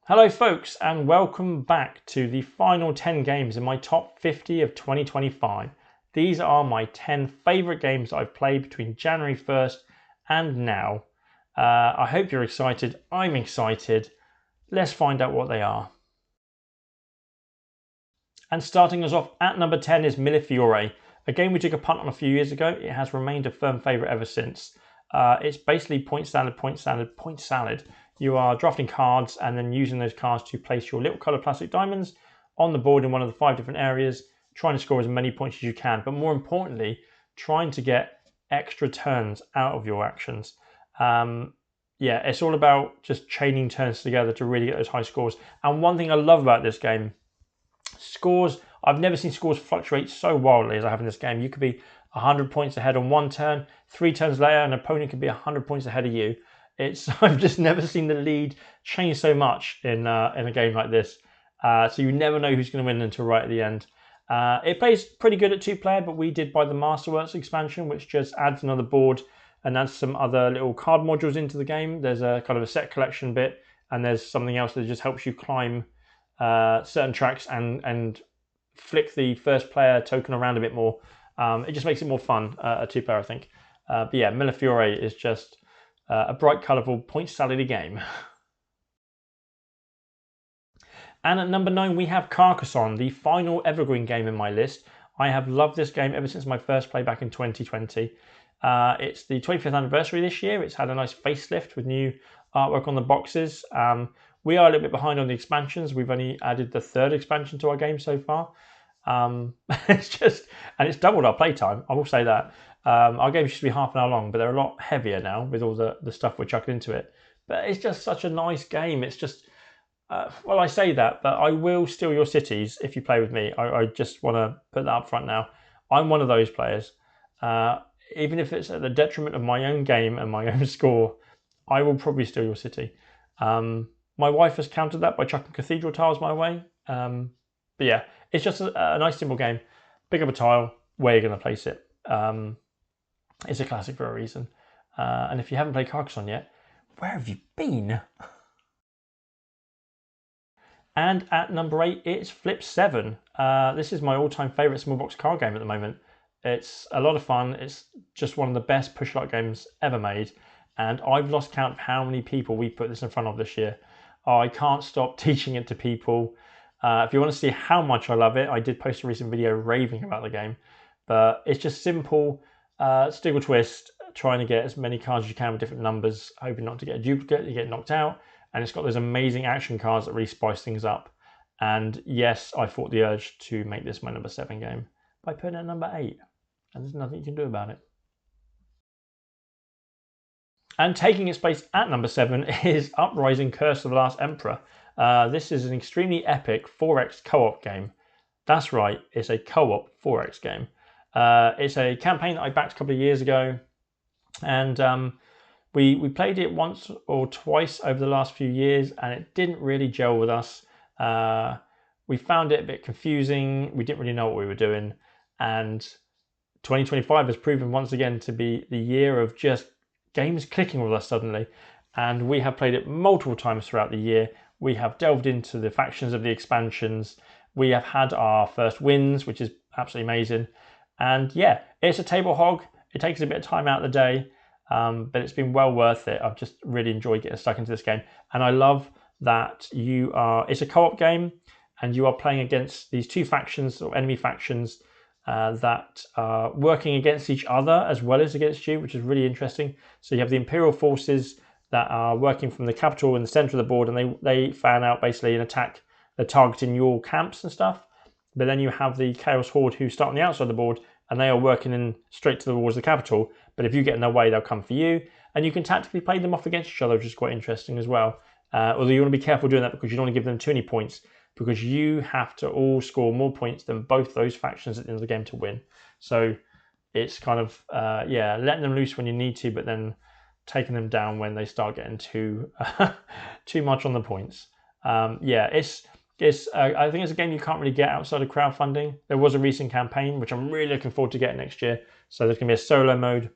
Hello folks, and welcome back to the final 10 games in my top 50 of 2025. These are my 10 favourite games that I've played between January 1st and now. I hope you're excited. I'm excited. Let's find out what they are. And starting us off at number 10 is Millefiore, a game we took a punt on a few years ago. It has remained a firm favourite ever since. It's basically point salad, point salad, point salad. You are drafting cards and then using those cards to place your little coloured plastic diamonds on the board in one of the 5 different areas, trying to score as many points as you can, but more importantly, trying to get extra turns out of your actions. Yeah, it's all about just chaining turns together to really get those high scores. And one thing I love about this game, scores, I've never seen scores fluctuate so wildly as I have in this game. You could be 100 points ahead on one turn, 3 turns later, an opponent could be 100 points ahead of you. I've just never seen the lead change so much in a game like this. So you never know who's going to win until right at the end. It plays pretty good at 2-player, but we did buy the Masterworks expansion, which just adds another board and adds some other little card modules into the game. There's a kind of a set collection bit, and there's something else that just helps you climb certain tracks and flick the first player token around a bit more. It just makes it more fun at 2-player, I think. But yeah, Millefiore is just a bright, colourful, point salad game. And at number 9, we have Carcassonne, the final evergreen game in my list. I have loved this game ever since my first play back in 2020. It's the 25th anniversary this year. It's had a nice facelift with new artwork on the boxes. We are a little bit behind on the expansions. We've only added the 3rd expansion to our game so far. It's doubled our playtime, I will say that. Our games used to be half an hour long, but they're a lot heavier now with all the stuff we're chucking into it. But it's just such a nice game. It's just, well, I say that, but I will steal your cities if you play with me. I just want to put that up front now. I'm one of those players. Even if it's at the detriment of my own game and my own score, I will probably steal your city. My wife has countered that by chucking cathedral tiles my way. But yeah, it's just a nice simple game. Pick up a tile, where you're going to place it. It's a classic for a reason. And if you haven't played Carcassonne yet, where have you been? And at number 8, it's Flip 7. This is my all-time favourite small box card game at the moment. It's a lot of fun. It's just one of the best push-luck games ever made. And I've lost count of how many people we put this in front of this year. I can't stop teaching it to people. If you want to see how much I love it, I did post a recent video raving about the game. But it's just simple, Stiggle Twist, trying to get as many cards as you can with different numbers, hoping not to get a duplicate, you get knocked out. And it's got those amazing action cards that really spice things up. And yes, I fought the urge to make this my number 7 game by putting it at number 8. And there's nothing you can do about it. And taking its place at number 7 is Uprising: Curse of the Last Emperor. This is an extremely epic 4x co-op game. That's right, it's a co-op 4x game. It's a campaign that I backed a couple of years ago, and we played it once or twice over the last few years, and it didn't really gel with us. We found it a bit confusing. We didn't really know what we were doing, and 2025 has proven once again to be the year of just games clicking with us suddenly. And we have played it multiple times throughout the year. We have delved into the factions of the expansions. We have had our first wins, which is absolutely amazing. And yeah, it's a table hog. It takes a bit of time out of the day, but it's been well worth it. I've just really enjoyed getting stuck into this game. And I love that it's a co-op game, and you are playing against these 2 factions or enemy factions that are working against each other as well as against you, which is really interesting. So you have the Imperial forces that are working from the capital in the center of the board, and they fan out basically and attack. They're targeting your camps and stuff. But then you have the Chaos Horde who start on the outside of the board, and they are working in straight to the walls of the capital. But if you get in their way, they'll come for you. And you can tactically play them off against each other, which is quite interesting as well. Although you want to be careful doing that because you don't want to give them too many points, because you have to all score more points than both those factions at the end of the game to win. So it's kind of, letting them loose when you need to, but then taking them down when they start getting too much on the points. I think it's a game you can't really get outside of crowdfunding. There was a recent campaign, which I'm really looking forward to getting next year. So there's going to be a solo mode,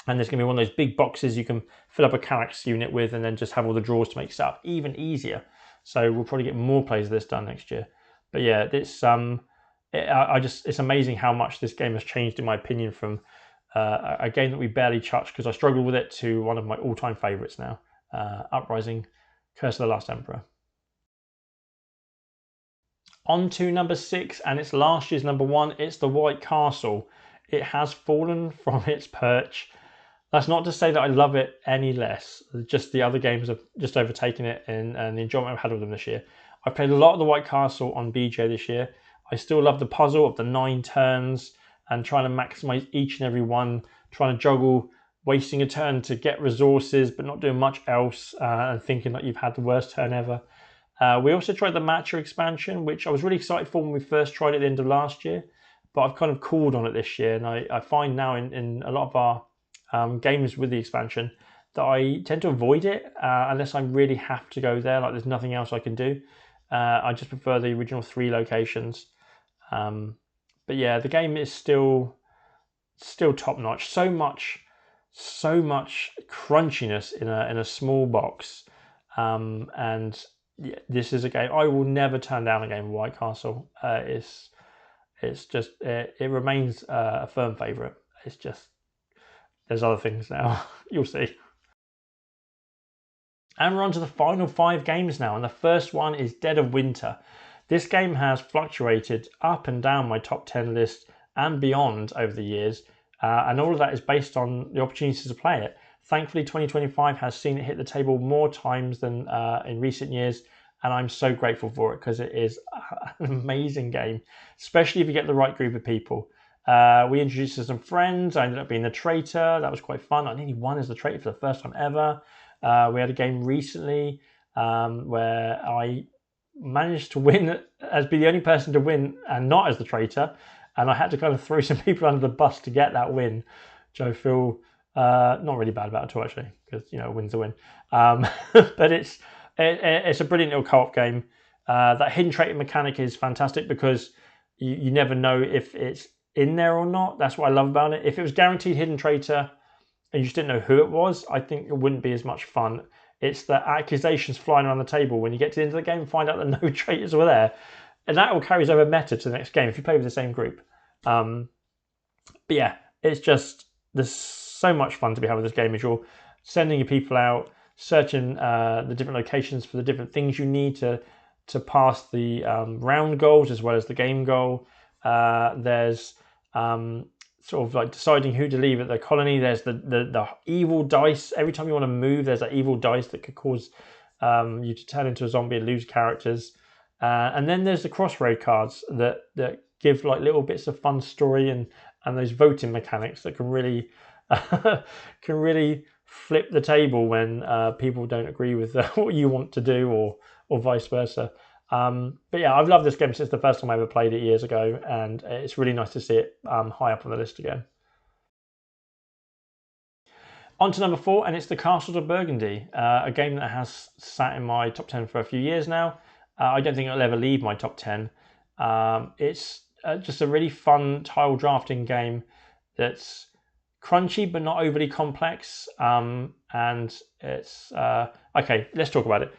and there's going to be one of those big boxes you can fill up a Kallax unit with, and then just have all the drawers to make setup even easier. So we'll probably get more plays of this done next year. But yeah, it's amazing how much this game has changed, in my opinion, from a game that we barely touched because I struggled with it to one of my all-time favourites now, Uprising, Curse of the Last Emperor. On to number 6, and it's last year's number 1. It's the White Castle. It has fallen from its perch. That's not to say that I love it any less. Just the other games have just overtaken it and the enjoyment I've had with them this year. I've played a lot of the White Castle on BJ this year. I still love the puzzle of the 9 turns and trying to maximize each and every one, trying to juggle wasting a turn to get resources but not doing much else and thinking that you've had the worst turn ever. We also tried the Matcha expansion, which I was really excited for when we first tried it at the end of last year, but I've kind of cooled on it this year, and I find now in a lot of our games with the expansion that I tend to avoid it unless I really have to go there, like there's nothing else I can do. I just prefer the original 3 locations. But yeah, the game is still top notch. So much crunchiness in a small box, and yeah, this is a game I will never turn down. A game of White Castle. It's just it remains a firm favourite. It's just there's other things now. You'll see. And we're on to the final 5 games now, and the first one is Dead of Winter. This game has fluctuated up and down my top 10 list and beyond over the years, and all of that is based on the opportunities to play it. Thankfully, 2025 has seen it hit the table more times than in recent years, and I'm so grateful for it because it is an amazing game, especially if you get the right group of people. We introduced to some friends. I ended up being the traitor. That was quite fun. I nearly won as the traitor for the first time ever. We had a game recently where I managed to win as be the only person to win and not as the traitor, and I had to kind of throw some people under the bus to get that win, which I feel not really bad about at all, actually, because a win's a win. But it's a brilliant little co-op game. That hidden traitor mechanic is fantastic because you never know if it's in there or not. That's what I love about it. If it was guaranteed hidden traitor and you just didn't know who it was, I think it wouldn't be as much fun. It's the accusations flying around the table when you get to the end of the game and find out that no traitors were there. And that all carries over meta to the next game if you play with the same group. But yeah, it's just, there's so much fun to be having with this game as you're sending your people out, searching the different locations for the different things you need to pass the round goals as well as the game goal. There's sort of like deciding who to leave at the colony. There's the evil dice. Every time you want to move, there's that evil dice that could cause you to turn into a zombie and lose characters. And then there's the crossroad cards that give like little bits of fun story and those voting mechanics that can really flip the table when people don't agree with what you want to do or vice versa. But yeah, I've loved this game since the first time I ever played it years ago, and it's really nice to see it high up on the list again. On to number 4, and it's the Castles of Burgundy, a game that has sat in my top 10 for a few years now. I don't think it'll ever leave my top 10. It's just a really fun tile drafting game that's crunchy but not overly complex, and it's okay, let's talk about it.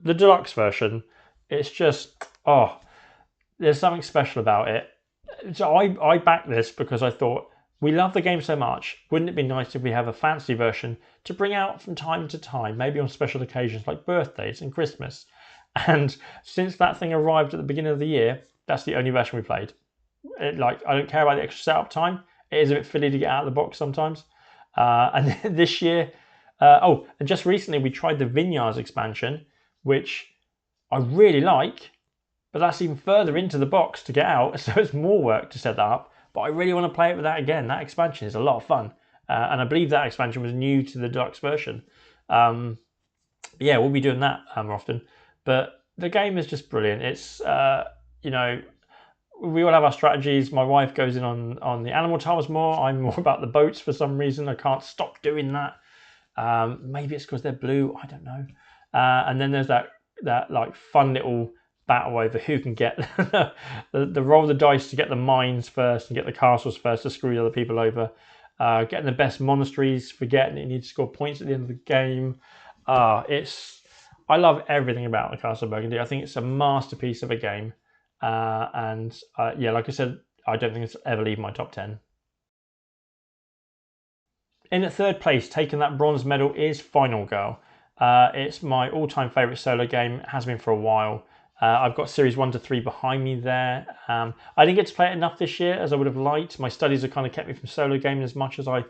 The deluxe version, it's just, there's something special about it. So I backed this because I thought, we love the game so much, wouldn't it be nice if we have a fancy version to bring out from time to time, maybe on special occasions like birthdays and Christmas. And since that thing arrived at the beginning of the year, that's the only version we played. I don't care about the extra setup time. It is a bit fiddly to get out of the box sometimes. And this year, and just recently we tried the Vineyards expansion, which I really like, but that's even further into the box to get out, so it's more work to set that up. But I really want to play it with that again. That expansion is a lot of fun, and I believe that expansion was new to the deluxe version. Yeah, we'll be doing that more often. But the game is just brilliant. It's we all have our strategies. My wife goes in on the animal tiles more. I'm more about the boats for some reason. I can't stop doing that. Maybe it's because they're blue. I don't know. And then there's that like fun little battle over who can get the roll the dice to get the mines first and get the castles first to screw the other people over. Getting the best monasteries, forgetting that you need to score points at the end of the game. I love everything about the Castle of Burgundy. I think it's a masterpiece of a game. And yeah, like I said, I don't think it's ever leave my top 10. In at third place, taking that bronze medal, is Final Girl. It's my all-time favourite solo game. It has been for a while. I've got Series 1 to 3 behind me there. I didn't get to play it enough this year as I would have liked. My studies have kind of kept me from solo gaming as much as I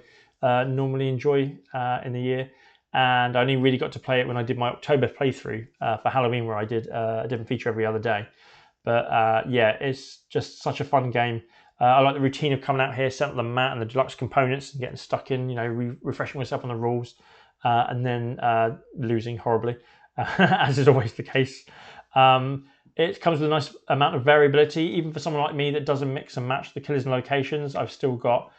normally enjoy in the year. And I only really got to play it when I did my October playthrough for Halloween, where I did a different feature every other day. But yeah, it's just such a fun game. I like the routine of coming out here, setting up the mat and the deluxe components and getting stuck in, refreshing myself on the rules, and then losing horribly, as is always the case. It comes with a nice amount of variability, even for someone like me that doesn't mix and match the killers and locations. I've still got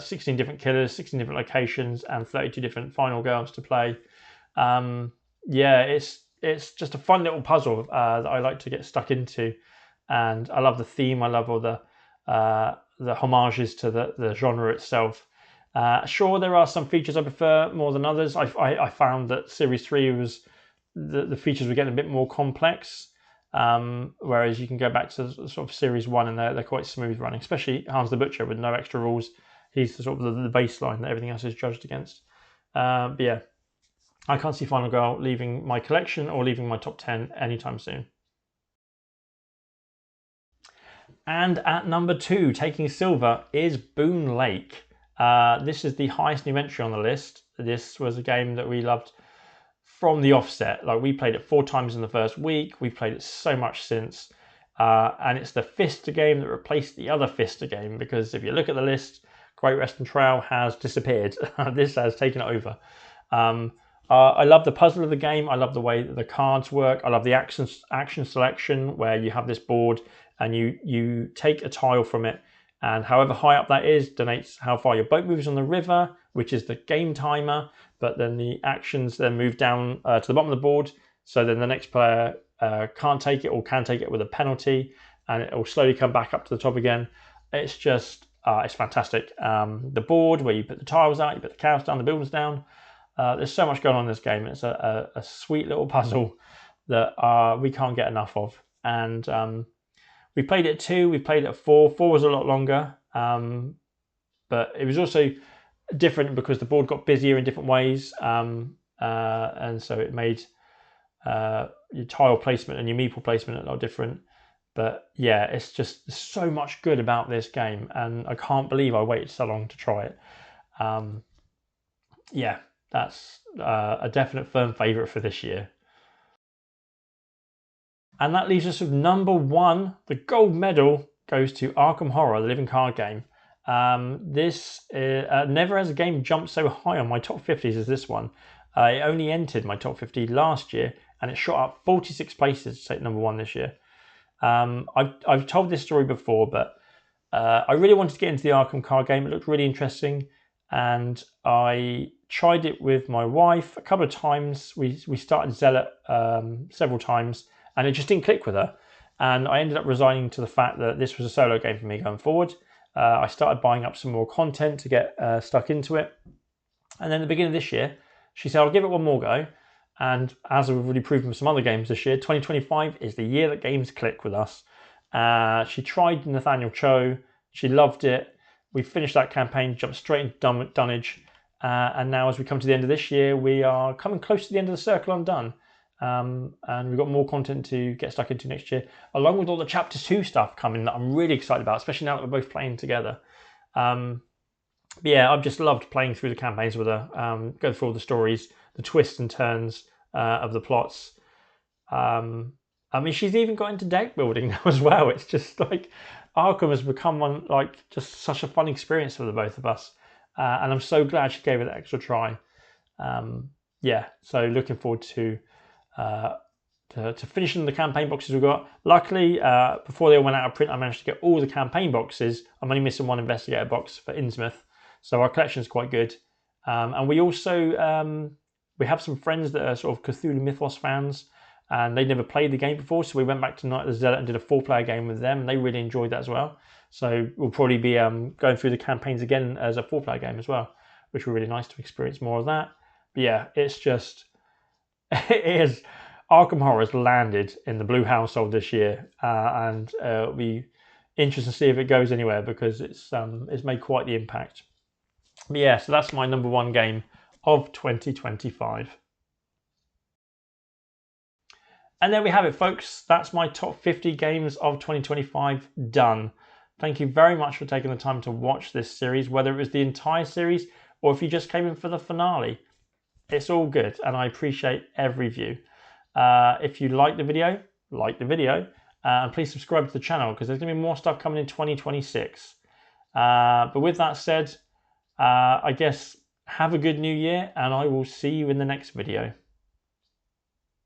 16 different killers, 16 different locations, and 32 different final girls to play. Yeah, it's just a fun little puzzle that I like to get stuck into, and I love the theme. I love all the homages to the genre itself. Sure, there are some features I prefer more than others. I found that Series 3 was the features were getting a bit more complex, whereas you can go back to sort of Series 1 and they're quite smooth running, especially Hans the Butcher with no extra rules. He's the sort of the baseline that everything else is judged against. But yeah, I can't see Final Girl leaving my collection or leaving my top 10 anytime soon. And at number 2, taking silver, is Boon Lake. This is the highest new entry on the list. This was a game that we loved from the offset. Like, we played it 4 times in the first week. We've played it so much since. And it's the Pfister game that replaced the other Pfister game, because if you look at the list, Great Western Trail has disappeared. This has taken it over. I love the puzzle of the game. I love the way that the cards work. I love the action selection, where you have this board and you take a tile from it, and however high up that is donates how far your boat moves on the river, which is the game timer. But then the actions then move down to the bottom of the board, so then the next player can't take it or can take it with a penalty, and it will slowly come back up to the top again. It's just it's fantastic. The board where you put the tiles out, you put the cows down, the buildings down. There's so much going on in this game. It's a sweet little puzzle that we can't get enough of. And we played it at 2, we played it at 4. 4 was a lot longer, but it was also different because the board got busier in different ways, and so it made your tile placement and your meeple placement a lot different. But yeah, it's just, there's so much good about this game, and I can't believe I waited so long to try it. Yeah, that's a definite firm favourite for this year. And that leaves us with number 1. The gold medal goes to Arkham Horror, the living card game. This never has a game jumped so high on my top 50s as this one. It only entered my top 50 last year, and it shot up 46 places to take number 1 this year. I've told this story before, but I really wanted to get into the Arkham card game. It looked really interesting, and I tried it with my wife a couple of times. We started Zealot several times, and it just didn't click with her. And I ended up resigning to the fact that this was a solo game for me going forward. I started buying up some more content to get stuck into it. And then at the beginning of this year, she said, I'll give it one more go. And as we've already proven with some other games this year, 2025 is the year that games click with us. She tried Nathaniel Cho. She loved it. We finished that campaign, jumped straight into Dunnage. And now as we come to the end of this year, we are coming close to the end of the circle on Dun. And we've got more content to get stuck into next year, along with all the Chapter 2 stuff coming that I'm really excited about, especially now that we're both playing together. But yeah, I've just loved playing through the campaigns with her, go through all the stories, the twists and turns of the plots. I mean, she's even got into deck building now as well. It's just like Arkham has become just such a fun experience for the both of us. And I'm so glad she gave it that extra try. Yeah, so looking forward to finishing the campaign boxes we've got. Luckily, before they all went out of print, I managed to get all the campaign boxes. I'm only missing one investigator box for Innsmouth, so our collection is quite good. And we also we have some friends that are sort of Cthulhu Mythos fans, and they'd never played the game before, so we went back to Night of the Zealot and did a 4-player game with them, and they really enjoyed that as well. So we'll probably be going through the campaigns again as a 4-player game as well, which will be really nice to experience more of that. But yeah, it's just it is. Arkham Horror has landed in the Blue household this year, and it'll be interesting to see if it goes anywhere because it's made quite the impact. But yeah, so that's my number one game of 2025. And there we have it, folks. That's my top 50 games of 2025 done. Thank you very much for taking the time to watch this series, whether it was the entire series or if you just came in for the finale. It's all good, and I appreciate every view. If you like the video, and please subscribe to the channel because there's going to be more stuff coming in 2026. But with that said, I guess have a good new year, and I will see you in the next video.